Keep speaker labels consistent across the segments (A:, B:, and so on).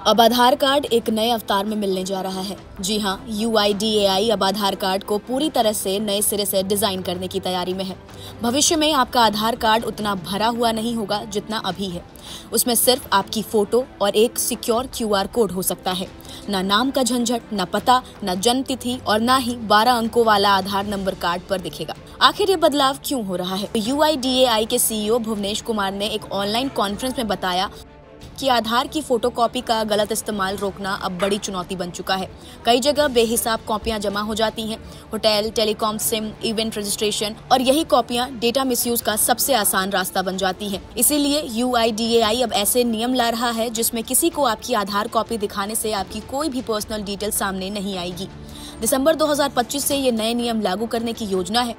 A: अब आधार कार्ड एक नए अवतार में मिलने जा रहा है। जी हाँ, UIDAI अब आधार कार्ड को पूरी तरह से नए सिरे से डिजाइन करने की तैयारी में है। भविष्य में आपका आधार कार्ड उतना भरा हुआ नहीं होगा जितना अभी है। उसमें सिर्फ आपकी फोटो और एक सिक्योर QR कोड हो सकता है। ना नाम का झंझट, ना पता, ना जन्म तिथि और ना ही 12 अंकों वाला आधार नंबर कार्ड पर दिखेगा। आखिर ये बदलाव क्यों हो रहा है? UIDAI के CEO भुवनेश कुमार ने एक ऑनलाइन कॉन्फ्रेंस में बताया कि आधार की फोटोकॉपी का गलत इस्तेमाल रोकना अब बड़ी चुनौती बन चुका है। कई जगह बेहिसाब कॉपियां जमा हो जाती हैं। Hotel, telecom SIM, event registration और यही कॉपियां डेटा मिसयूज का सबसे आसान रास्ता बन जाती हैं। इसीलिए UIDAI अब ऐसे नियम ला रहा है जिसमें किसी को आपकी आधार कॉपी दिखाने से आपकी कोई भी पर्सनल डिटेल सामने नहीं आएगी। दिसंबर 2025 से ये नए नियम लागू करने की योजना है।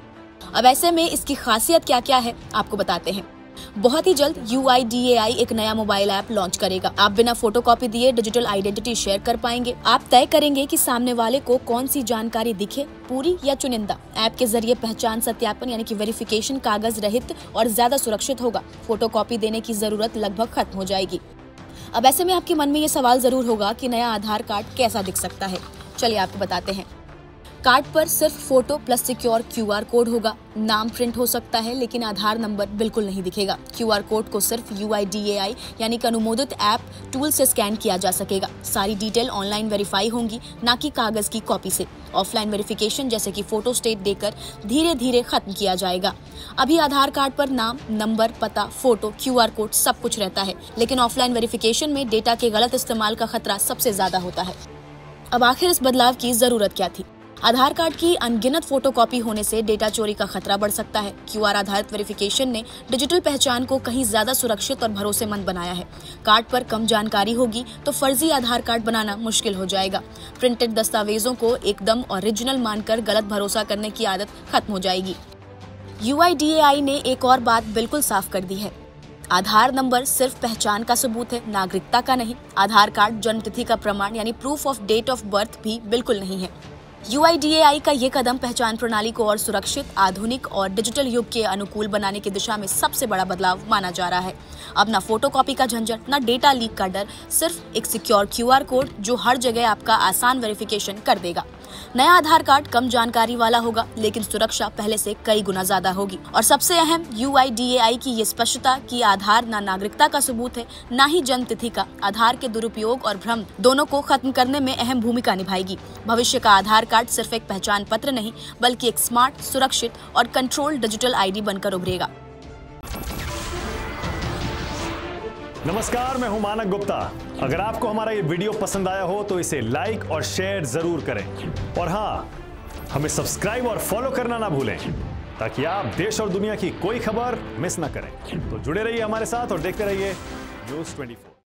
A: अब ऐसे में इसकी खासियत क्या क्या है, आपको बताते हैं। बहुत ही जल्द UIDAI एक नया मोबाइल ऐप लॉन्च करेगा। आप बिना फोटोकॉपी दिए डिजिटल आइडेंटिटी शेयर कर पाएंगे। आप तय करेंगे कि सामने वाले को कौन सी जानकारी दिखे, पूरी या चुनिंदा। ऐप के जरिए पहचान सत्यापन यानी कि वेरिफिकेशन कागज रहित और ज्यादा सुरक्षित होगा। फोटोकॉपी देने की जरूरत लगभग खत्म हो जाएगी। अब ऐसे में आपके मन में ये सवाल जरूर होगा कि नया आधार कार्ड कैसा दिख सकता है। चलिए आपको बताते हैं। कार्ड पर सिर्फ photo plus secure QR code होगा। नाम प्रिंट हो सकता है लेकिन आधार नंबर बिल्कुल नहीं दिखेगा। QR कोड को सिर्फ UIDAI यानी कि अनुमोदित ऐप टूल से स्कैन किया जा सकेगा। सारी डिटेल ऑनलाइन वेरीफाई होंगी, ना कि कागज की कॉपी से। ऑफलाइन वेरिफिकेशन जैसे कि फोटो स्टेट देकर धीरे धीरे खत्म किया जाएगा। अभी आधार कार्ड पर नाम, नंबर, पता, फोटो, QR कोड सब कुछ रहता है, लेकिन ऑफलाइन वेरिफिकेशन में डेटा के गलत इस्तेमाल का खतरा सबसे ज्यादा होता है। अब आखिर इस बदलाव की जरूरत क्या थी? आधार कार्ड की अनगिनत फोटोकॉपी होने से डेटा चोरी का खतरा बढ़ सकता है। QR आधारित वेरिफिकेशन ने डिजिटल पहचान को कहीं ज्यादा सुरक्षित और भरोसेमंद बनाया है। कार्ड पर कम जानकारी होगी तो फर्जी आधार कार्ड बनाना मुश्किल हो जाएगा। प्रिंटेड दस्तावेजों को एकदम ओरिजिनल मानकर गलत भरोसा करने की आदत खत्म हो जाएगी। UIDAI ने एक और बात बिल्कुल साफ कर दी है। आधार नंबर सिर्फ पहचान का सबूत है, नागरिकता का नहीं। आधार कार्ड जन्म तिथि का प्रमाण यानी proof of date of birth भी बिल्कुल नहीं है। UIDAI का ये कदम पहचान प्रणाली को और सुरक्षित, आधुनिक और डिजिटल युग के अनुकूल बनाने की दिशा में सबसे बड़ा बदलाव माना जा रहा है। अब ना फोटोकॉपी का झंझट, ना डेटा लीक का डर, सिर्फ एक सिक्योर QR कोड जो हर जगह आपका आसान वेरिफिकेशन कर देगा। नया आधार कार्ड कम जानकारी वाला होगा, लेकिन सुरक्षा पहले से कई गुना ज्यादा होगी। और सबसे अहम, UIDAI की ये स्पष्टता कि आधार ना नागरिकता का सबूत है, ना ही जन्म तिथि का, आधार के दुरुपयोग और भ्रम दोनों को खत्म करने में अहम भूमिका निभाएगी। भविष्य का आधार कार्ड सिर्फ एक पहचान पत्र नहीं, बल्कि एक स्मार्ट, सुरक्षित और कंट्रोल्ड डिजिटल ID बनकर उभरेगा।
B: नमस्कार, मैं हूं मानक गुप्ता। अगर आपको हमारा ये वीडियो पसंद आया हो तो इसे लाइक और शेयर जरूर करें। और हाँ, हमें सब्सक्राइब और फॉलो करना ना भूलें ताकि आप देश और दुनिया की कोई खबर मिस ना करें। तो जुड़े रहिए हमारे साथ और देखते रहिए News 24।